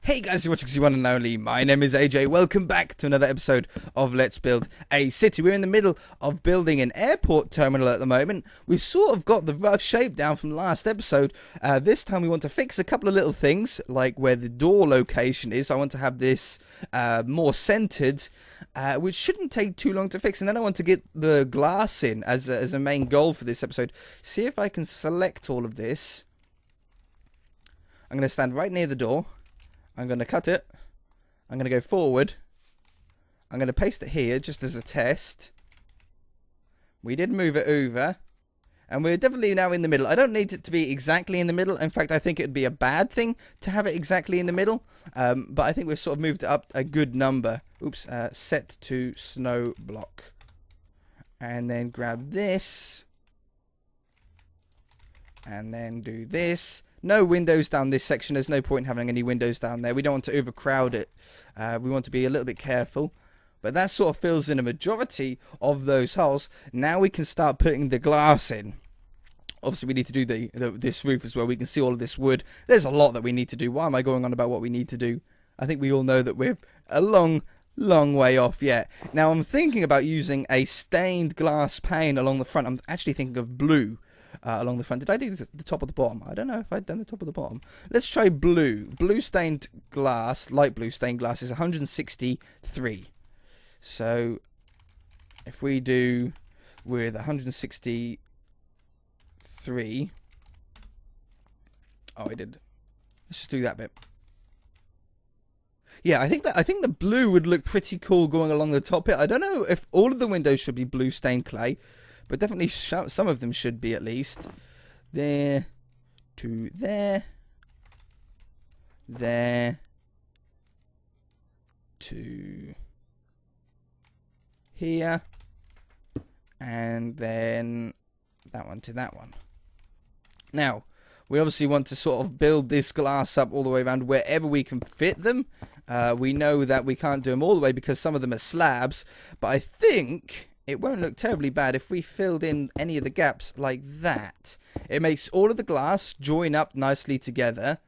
Hey guys, you're watching the one and only. My name is AJ. Welcome back to another episode of Let's Build a City. We're in the middle of building an airport terminal at the moment. We've sort of got the rough shape down from last episode. This time we want to fix a couple of little things, like where the door location is. I want to have this more centered, which shouldn't take too long to fix. And then I want to get the glass in as a main goal for this episode. See if I can select all of this. I'm going to stand right near the door. I'm going to cut it. I'm going to go forward. I'm going to paste it here just as a test. We did move it over. And we're definitely now in the middle. I don't need it to be exactly in the middle. In fact, I think it would be a bad thing to have it exactly in the middle. But I think we've sort of moved it up a good number. Oops. Set to snow block. And then grab this. And then do this. No windows down this section. There's no point having any windows down there. We don't want to overcrowd it. We want to be a little bit careful. But that sort of fills in a majority of those holes. Now we can start putting the glass in. Obviously, we need to do this roof as well. We can see all of this wood. There's a lot that we need to do. Why am I going on about what we need to do? I think we all know that we're a long way off yet. Now, I'm thinking about using a stained glass pane along the front. I'm actually thinking of blue. Along the front. Did I do the top or the bottom? I don't know if I'd done the top or the bottom. Let's try blue. Blue stained glass, light blue stained glass is 163. So if we do with 163. Oh, I did. Let's just do that bit. Yeah, I think the blue would look pretty cool going along the top here. I don't know if all of the windows should be blue stained clay. But definitely some of them should be at least. There to there. There to here. And then that one to that one. Now, we obviously want to sort of build this glass up all the way around wherever we can fit them. We know that we can't do them all the way because some of them are slabs. But I think it won't look terribly bad if we filled in any of the gaps like that. It makes all of the glass join up nicely together.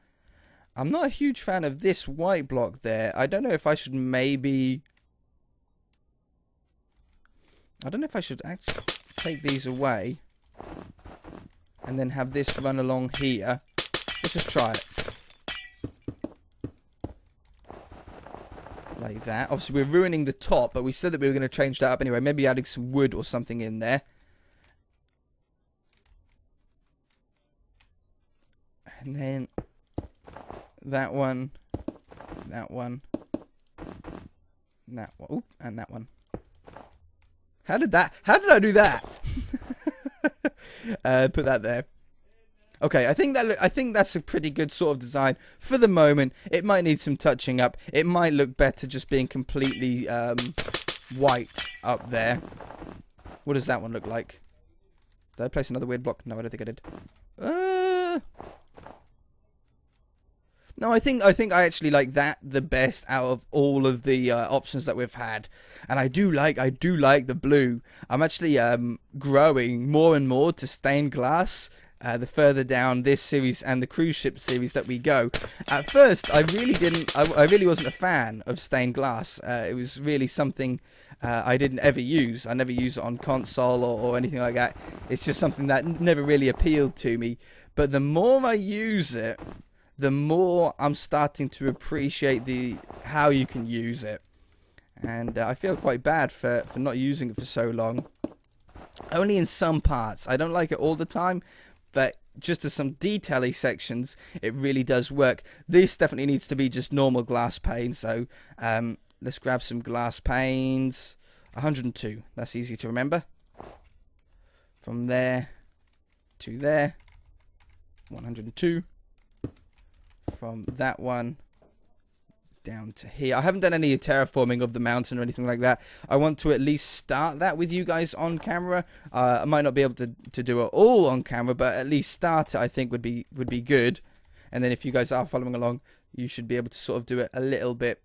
I'm not a huge fan of this white block there. I don't know if I should maybe... I don't know if I should actually take these away. And then have this run along here. Let's just try it. Like that. Obviously, we're ruining the top, but we said that we were going to change that up anyway. Maybe adding some wood or something in there. And then that one, that one, that one, oop, and that one. How did I do that? Put that there. Okay, I think that's a pretty good sort of design for the moment. It might need some touching up. It might look better just being completely white up there. What does that one look like? Did I place another weird block? No, I don't think I did. No, I think I actually like that the best out of all of the options that we've had, and I do like the blue. I'm actually growing more and more to stained glass. The further down this series and the cruise ship series that we go. At first, I really wasn't a fan of stained glass. It was really something I didn't ever use. I never use it on console or anything like that. It's just something that never really appealed to me. But the more I use it, the more I'm starting to appreciate how you can use it. And I feel quite bad for not using it for so long. Only in some parts. I don't like it all the time. But just as some detail-y sections, it really does work. This definitely needs to be just normal glass pane. So let's grab some glass panes. 102. That's easy to remember. From there to there. 102. From that one down to here. I haven't done any terraforming of the mountain or anything like that. I want to at least start that with you guys on camera. I might not be able to do it all on camera, but at least start it I think would be good. And then if you guys are following along, you should be able to sort of do it a little bit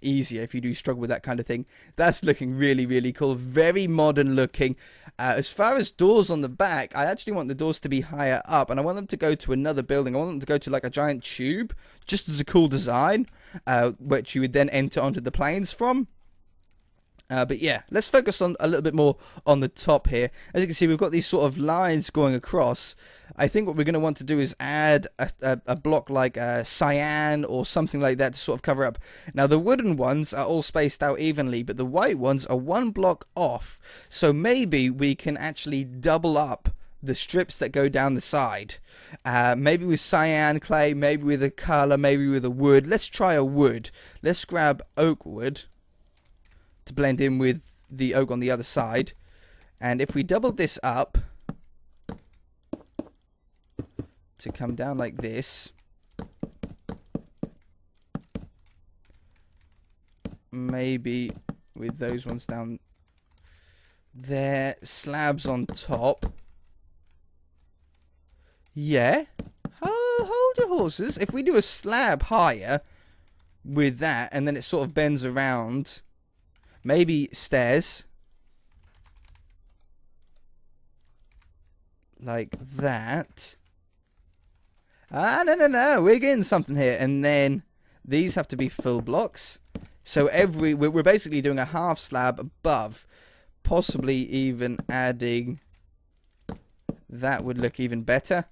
easier if you do struggle with that kind of thing. That's looking really, really cool. Very modern looking. As far as doors on the back, I actually want the doors to be higher up, and I want them to go to another building. I want them to go to like a giant tube, just as a cool design, which you would then enter onto the planes from. But yeah, let's focus on a little bit more on the top here. As you can see, we've got these sort of lines going across. I think what we're going to want to do is add a block like cyan or something like that to sort of cover up. Now, the wooden ones are all spaced out evenly, but the white ones are one block off. So maybe we can actually double up the strips that go down the side. Maybe with cyan clay, maybe with a color, maybe with a wood. Let's try a wood. Let's grab oak wood to blend in with the oak on the other side. And if we double this up to come down like this, maybe with those ones down there, slabs on top. Yeah, hold your horses. If we do a slab higher with that, and then it sort of bends around, maybe stairs like that. No, we're getting something here. And then these have to be full blocks. So we're basically doing a half slab above, possibly even adding, that would look even better.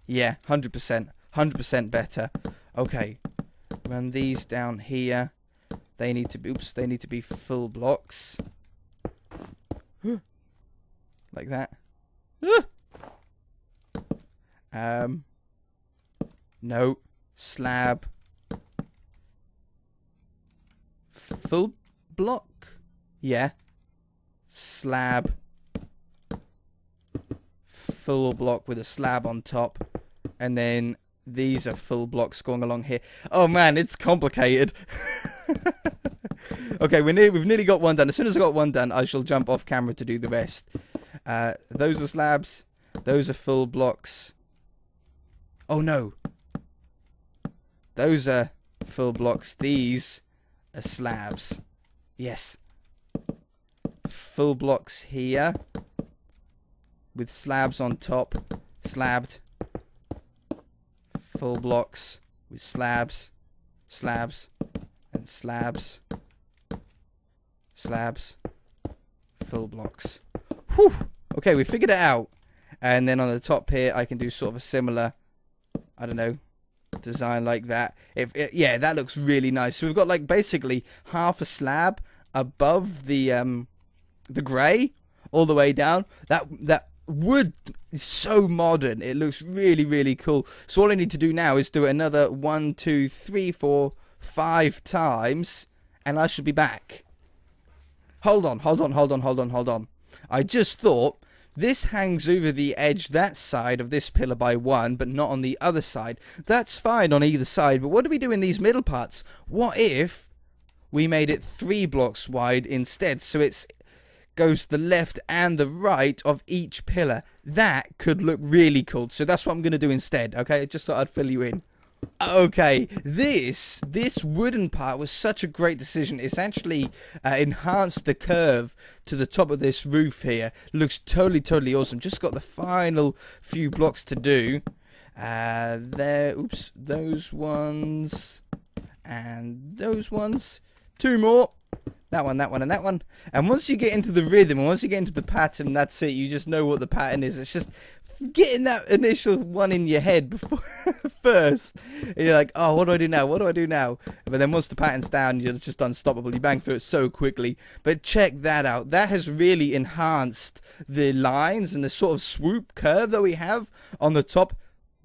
Yeah, 100% better. Okay, run these down here. They need to be full blocks. Like that. No, slab. Full block? Yeah. Slab. Full block with a slab on top. And then these are full blocks going along here. Oh man, it's complicated. Okay, we've nearly got one done. As soon as I got one done, I shall jump off camera to do the rest. Those are slabs. Those are full blocks. Oh no. Those are full blocks. These are slabs. Yes. Full blocks here. With slabs on top. Slabbed. Full blocks with slabs. Slabs. And slabs. Slabs. Full blocks. Whew. Okay, we figured it out. And then on the top here, I can do sort of a similar, I don't know, design like that. Yeah, that looks really nice. So we've got like basically half a slab above the grey all the way down. That wood is so modern. It looks really, really cool. So all I need to do now is do it another 1, 2, 3, 4, 5 times, and I should be back. Hold on. I just thought, this hangs over the edge that side of this pillar by 1, but not on the other side. That's fine on either side, but what do we do in these middle parts? What if we made it 3 blocks wide instead, so it goes to the left and the right of each pillar? That could look really cool. So that's what I'm going to do instead, okay? Just thought I'd fill you in. Okay, this wooden part was such a great decision. It's actually enhanced the curve to the top of this roof here. Looks totally awesome. Just got the final few blocks to do. Oops, those ones and those ones. 2 more. That one, and that one. And once you get into the rhythm, and once you get into the pattern, that's it. You just know what the pattern is. It's just getting that initial one in your head before first. And you're like, oh, what do I do now? But then once the pattern's down, you're just unstoppable. You bang through it so quickly. But check that out. That has really enhanced the lines and the sort of swoop curve that we have on the top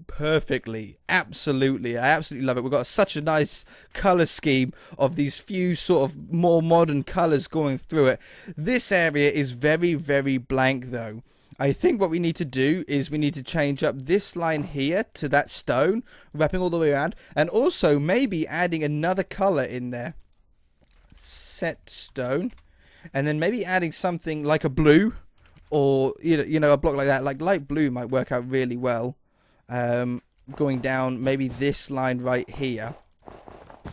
perfectly. Absolutely. I absolutely love it. We've got such a nice color scheme of these few sort of more modern colors going through it. This area is very, very blank though. I think what we need to do is we need to change up this line here to that stone, wrapping all the way around, and also maybe adding another color in there. Set stone, and then maybe adding something like a blue, or you know, a block like that. Like light blue might work out really well. Going down maybe this line right here.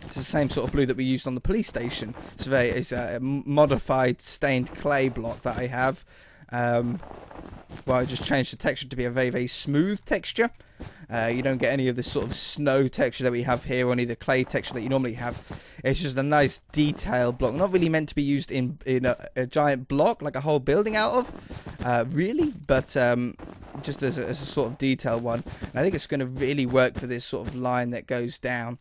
It's the same sort of blue that we used on the police station. It's a modified stained clay block that I have. Well, I just changed the texture to be a very, very smooth texture. You don't get any of this sort of snow texture that we have here, or any of the clay texture that you normally have. It's just a nice detailed block. Not really meant to be used in a giant block, like a whole building out of, really. But just as a sort of detailed one. And I think it's going to really work for this sort of line that goes down.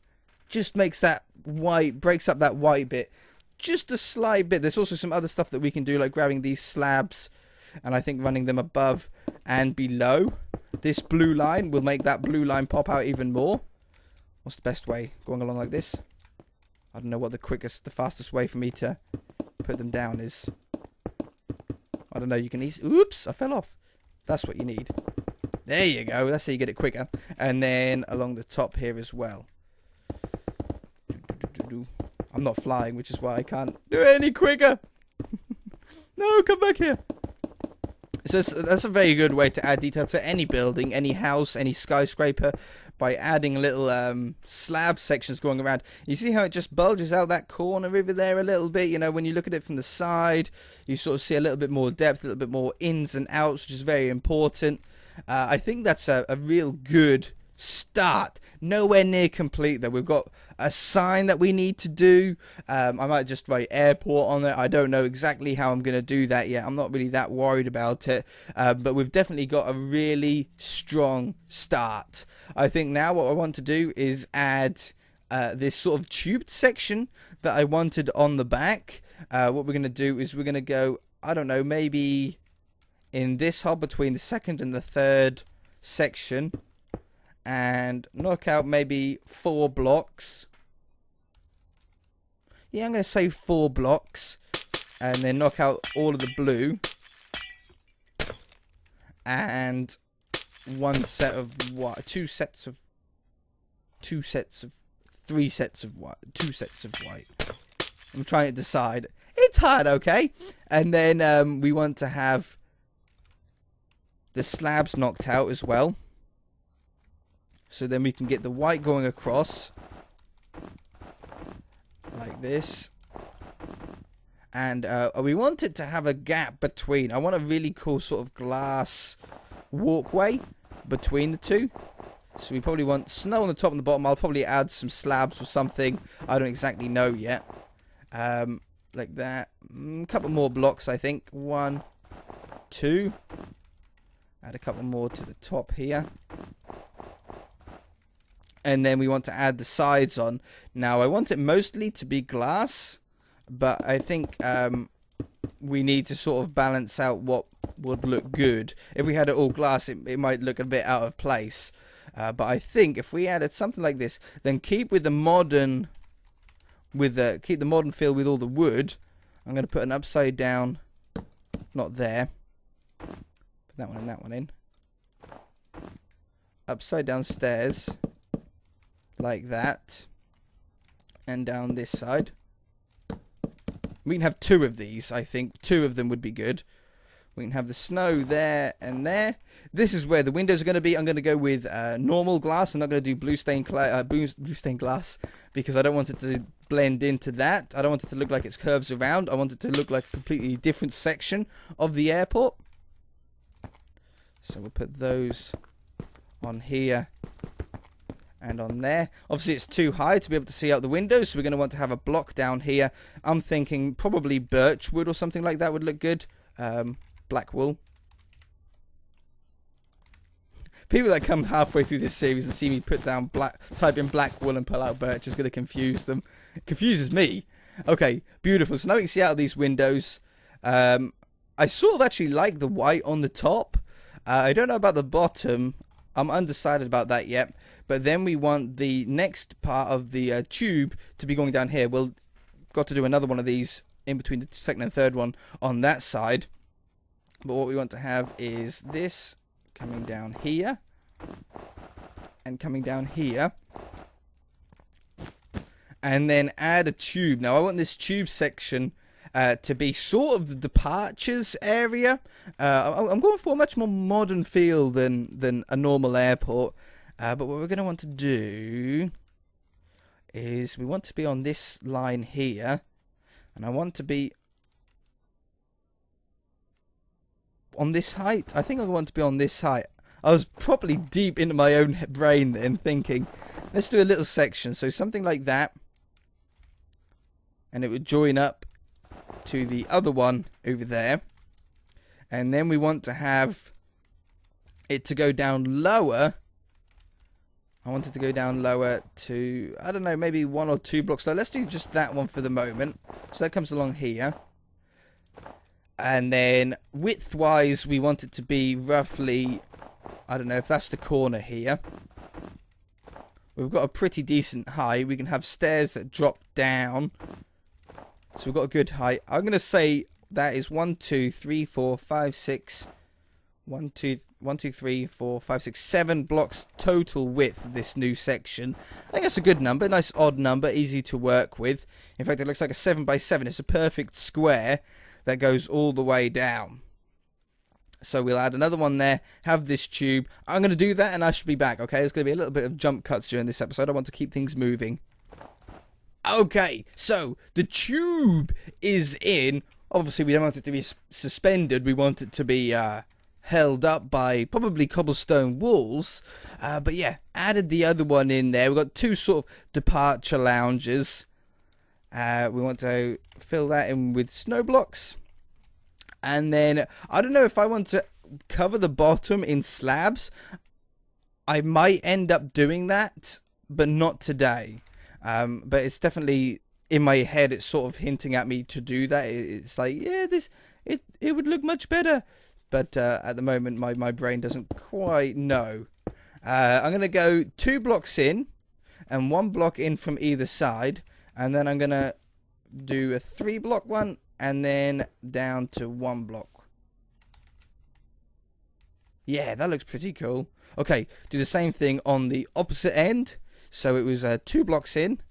Just makes that white, breaks up that white bit just a slight bit. There's also some other stuff that we can do, like grabbing these slabs and I think running them above and below. This blue line will make that blue line pop out even more. What's the best way? Going along like this? I don't know what the fastest way for me to put them down is. I don't know, you can easily... Oops, I fell off. That's what you need. There you go, that's how you get it quicker. And then along the top here as well. I'm not flying, which is why I can't do it any quicker. No, come back here. So that's a very good way to add detail to any building, any house, any skyscraper, by adding little slab sections going around. You see how it just bulges out that corner over there a little bit? You know, when you look at it from the side, you sort of see a little bit more depth, a little bit more ins and outs, which is very important. I think that's a real good start. Nowhere near complete though. We've got a sign that we need to do. I might just write airport on it. I don't know exactly how I'm going to do that yet. I'm not really that worried about it. But we've definitely got a really strong start. I think now what I want to do is add this sort of tubed section that I wanted on the back. What we're going to do is we're going to go, I don't know, maybe in this hole between the second and the third section, and knock out maybe 4 blocks. Yeah, I'm going to say 4 blocks. And then knock out all of the blue. And 3 sets of white. 2 sets of white. I'm trying to decide. It's hard, okay? And then we want to have the slabs knocked out as well. So then we can get the white going across like this. And we want it to have a gap between. I want a really cool sort of glass walkway between the two. So we probably want snow on the top and the bottom. I'll probably add some slabs or something. I don't exactly know yet. Like that. A couple more blocks, I think. 1, 2. Add a couple more to the top here. And then we want to add the sides on. Now, I want it mostly to be glass, but I think we need to sort of balance out what would look good. If we had it all glass, it might look a bit out of place. But I think if we added something like this, then keep the modern feel with all the wood. I'm going to put an upside down, not there. Put that one and that one in. Upside down stairs. Like that. And down this side. We can have 2 of these, I think. 2 of them would be good. We can have the snow there and there. This is where the windows are going to be. I'm going to go with normal glass. I'm not going to do blue stained glass because I don't want it to blend into that. I don't want it to look like it's curves around. I want it to look like a completely different section of the airport. So we'll put those on here. And on there. Obviously it's too high to be able to see out the windows, so we're going to want to have a block down here. I'm thinking probably birch wood or something like that would look good. Black wool. People that come halfway through this series and see me type in black wool and pull out birch is going to confuse them. It confuses me. Okay, beautiful. So now we can see out of these windows. I sort of actually like the white on the top. I don't know about the bottom. I'm undecided about that yet. But then we want the next part of the tube to be going down here. We'll got to do another one of these in between the second and third one on that side. But what we want to have is this coming down here. And coming down here. And then add a tube. Now I want this tube section to be sort of the departures area. I'm going for a much more modern feel than a normal airport. But what we're going to want to do is we want to be on this line here, and I want to be on this height. I think I want to be on this height. I was probably deep into my own brain then, thinking, let's do a little section. So something like that, and it would join up to the other one over there. And then we want to have it to go down lower. I want it to go down lower to, I don't know, maybe 1 or 2 blocks low. Let's do just that one for the moment. So that comes along here. And then width-wise, we want it to be roughly, I don't know if that's the corner here. We've got a pretty decent height. We can have stairs that drop down. So we've got a good height. I'm going to say that is 1, 2, 3, 4, 5, 6. 1, 2, 3, 4, 5, 6, 7 blocks total width of this new section. I think that's a good number. Nice odd number. Easy to work with. In fact, it looks like a 7 by 7. It's a perfect square that goes all the way down. So we'll add another one there. Have this tube. I'm going to do that and I should be back. Okay, there's going to be a little bit of jump cuts during this episode. I want to keep things moving. Okay, so the tube is in. Obviously, we don't want it to be suspended. We want it to be held up by probably cobblestone walls. But yeah, added the other one in there. We've got 2 sort of departure lounges. We want to fill that in with snow blocks. And then, I don't know if I want to cover the bottom in slabs. I might end up doing that, but not today. But it's definitely in my head. It's sort of hinting at me to do that. It's like, yeah, it would look much better. But at the moment, my brain doesn't quite know. I'm going to go 2 blocks in and 1 block in from either side. And then I'm going to do a 3 block one and then down to 1 block. Yeah, that looks pretty cool. Okay, do the same thing on the opposite end. So it was 2 blocks in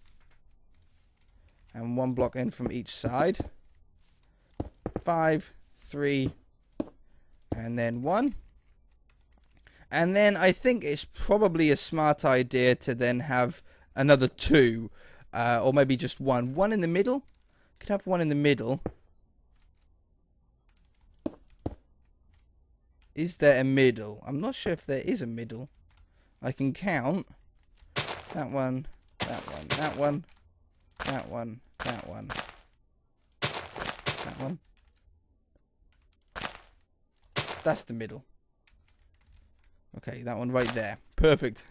and 1 block in from each side. 5, 3, and then 1. And then I think it's probably a smart idea to then have another 2. Or maybe just 1. 1 in the middle. Could have 1 in the middle. Is there a middle? I'm not sure if there is a middle. I can count. That one. That one. That one. That one. That one. That one. That's the middle. Okay, that one right there. Perfect.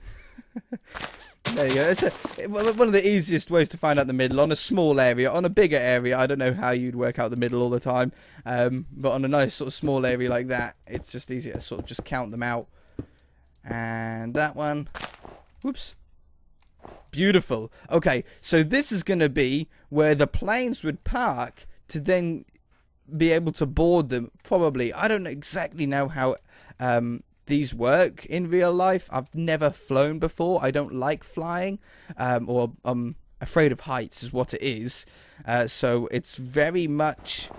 There you go. It's one of the easiest ways to find out the middle on a small area. On a bigger area, I don't know how you'd work out the middle all the time. But on a nice sort of small area like that, it's just easier to sort of just count them out. And that one. Whoops. Beautiful. Okay, so this is going to be where the planes would park to then be able to board them. Probably. I don't exactly know how these work in real life. I've never flown before. I don't like flying, or I'm afraid of heights is what it is. So it's very much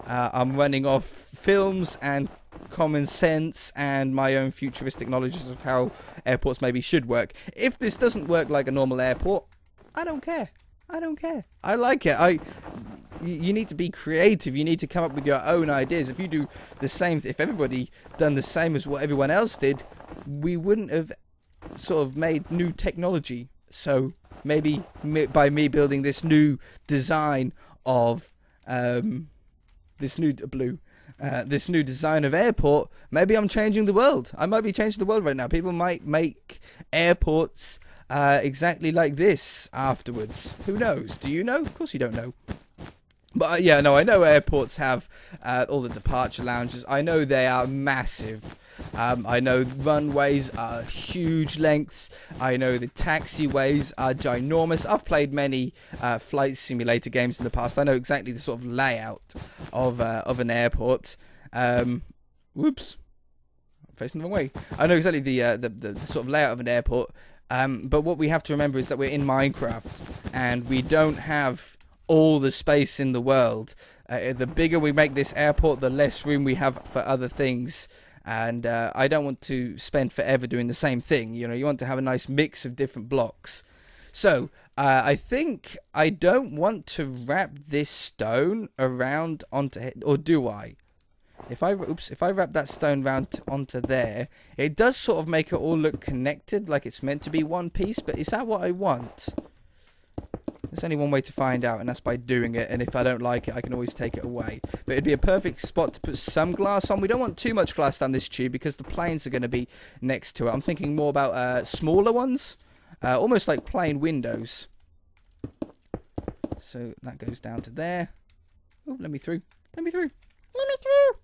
I'm running off films and common sense and my own futuristic knowledges of how airports maybe should work. If this doesn't work like a normal airport, I don't care. I don't care. I like it. You need to be creative. You need to come up with your own ideas. If you do the same, if everybody done the same as what everyone else did, we wouldn't have sort of made new technology. So maybe by me building this new design of this new design of airport, maybe I'm changing the world. I might be changing the world right now. People might make airports exactly like this afterwards. Who knows? Do you know? Of course you don't know. But yeah, no, I know airports have all the departure lounges. I know they are massive. I know runways are huge lengths. I know the taxiways are ginormous. I've played many flight simulator games in the past. I know exactly the sort of layout of an airport. Whoops, I'm facing the wrong way. I know exactly the sort of layout of an airport. But what we have to remember is that we're in Minecraft and we don't have all the space in the world. The bigger we make this airport, the less room we have for other things. And I don't want to spend forever doing the same thing. You know, you want to have a nice mix of different blocks. So I think I don't want to wrap this stone around onto it, or do I? If I wrap that stone round onto there, it does sort of make it all look connected, like it's meant to be one piece. But is that what I want? There's only one way to find out, and that's by doing it. And if I don't like it, I can always take it away. But it'd be a perfect spot to put some glass on. We don't want too much glass down this tube because the planes are going to be next to it. I'm thinking more about smaller ones, almost like plain windows. So that goes down to there. Oh, let me through. Let me through. Let me through.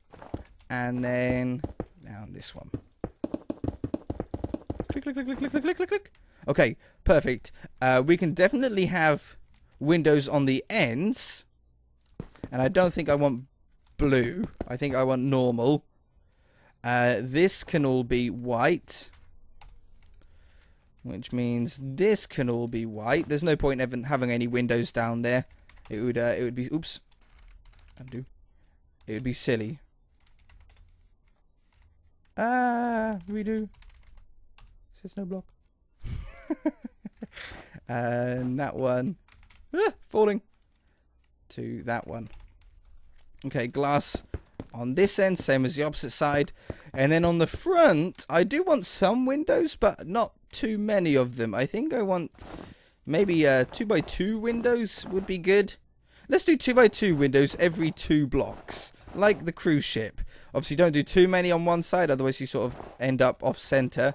And then down this one. Click, click, click, click, click, click, click, click. Okay, perfect. We can definitely have windows on the ends. And I don't think I want blue. I think I want normal. This can all be white. Which means this can all be white. There's no point in having any windows down there. It would be... Oops. Undo. It would be silly. Redo. Says no block. And that one. Falling. To that one. Okay, glass on this end, same as the opposite side. And then on the front, I do want some windows, but not too many of them. I think I want maybe 2x2 windows would be good. Let's do 2x2 windows every 2 blocks, like the cruise ship. Obviously, don't do too many on one side, otherwise you sort of end up off center.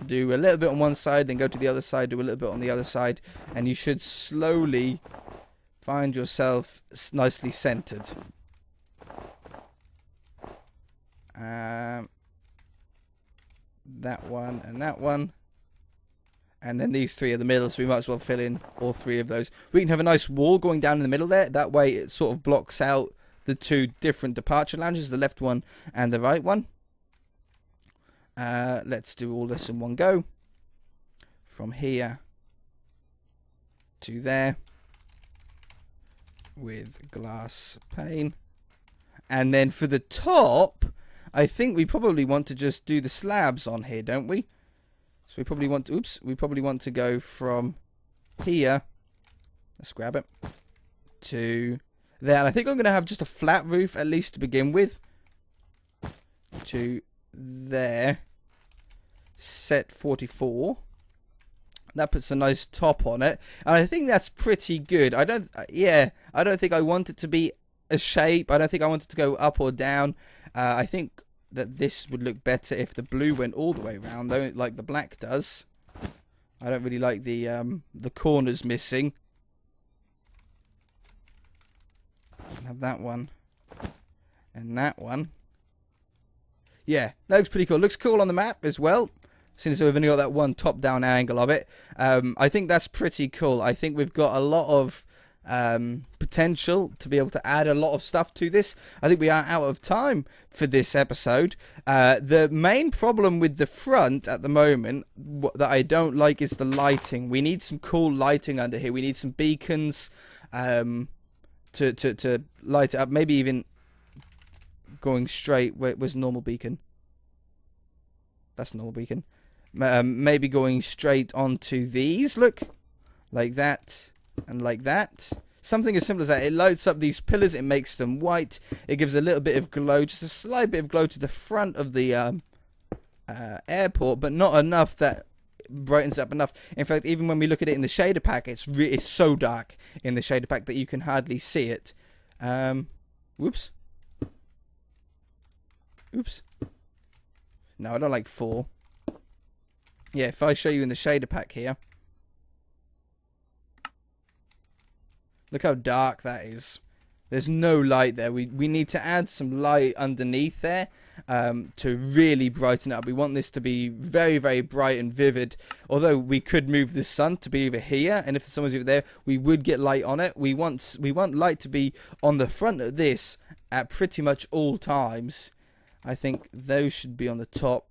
Do a little bit on one side, then go to the other side, do a little bit on the other side, and you should slowly find yourself nicely centered. That one and that one. And then these 3 are the middle, so we might as well fill in all 3 of those. We can have a nice wall going down in the middle there. That way it sort of blocks out the 2 different departure lounges, the left one and the right one. Let's do all this in one go. From here to there. With glass pane. And then for the top, I think we probably want to just do the slabs on here, don't we? So we probably want to, we probably want to go from here, let's grab it, to there. And I think I'm going to have just a flat roof, at least to begin with, to there, set 44. That puts a nice top on it. And I think that's pretty good. I don't think I want it to be a shape. I don't think I want it to go up or down. I think that this would look better if the blue went all the way around, though, like the black does. I don't really like the corners missing. Have that one and that one. Yeah, that looks pretty cool. Looks cool on the map as well, since we've only got that one top-down angle of it. I think that's pretty cool. I think we've got a lot of potential to be able to add a lot of stuff to this. I think we are out of time for this episode. The main problem with the front at the moment that I don't like is the lighting. We need some cool lighting under here. We need some beacons to light it up. Maybe even going straight. Where's normal beacon? That's normal beacon. Maybe going straight onto these. Look, like that. And like that. Something as simple as that. It lights up these pillars. It makes them white. It gives a little bit of glow. Just a slight bit of glow to the front of the airport. But not enough that brightens up enough. In fact, even when we look at it in the shader pack, it's so dark in the shader pack that you can hardly see it. Whoops. Oops. No, I don't like 4. Yeah, if I show you in the shader pack here. Look how dark that is. There's no light there. We need to add some light underneath there to really brighten it up. We want this to be very, very bright and vivid. Although we could move the sun to be over here, and if someone's over there, we would get light on it. We want light to be on the front of this at pretty much all times. I think those should be on the top,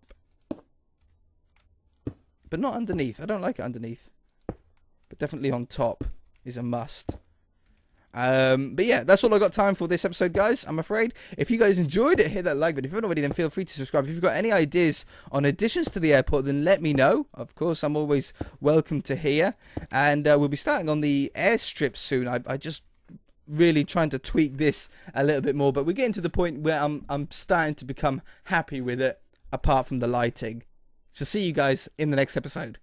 but not underneath. I don't like it underneath, but definitely on top is a must. But yeah, that's all I got time for this episode, guys. I'm afraid. If you guys enjoyed it, hit that like button. If you haven't already, then feel free to subscribe. If you've got any ideas on additions to the airport, then let me know. Of course, I'm always welcome to hear. And we'll be starting on the airstrip soon. I just really trying to tweak this a little bit more, but we're getting to the point where I'm starting to become happy with it, apart from the lighting. So see you guys in the next episode.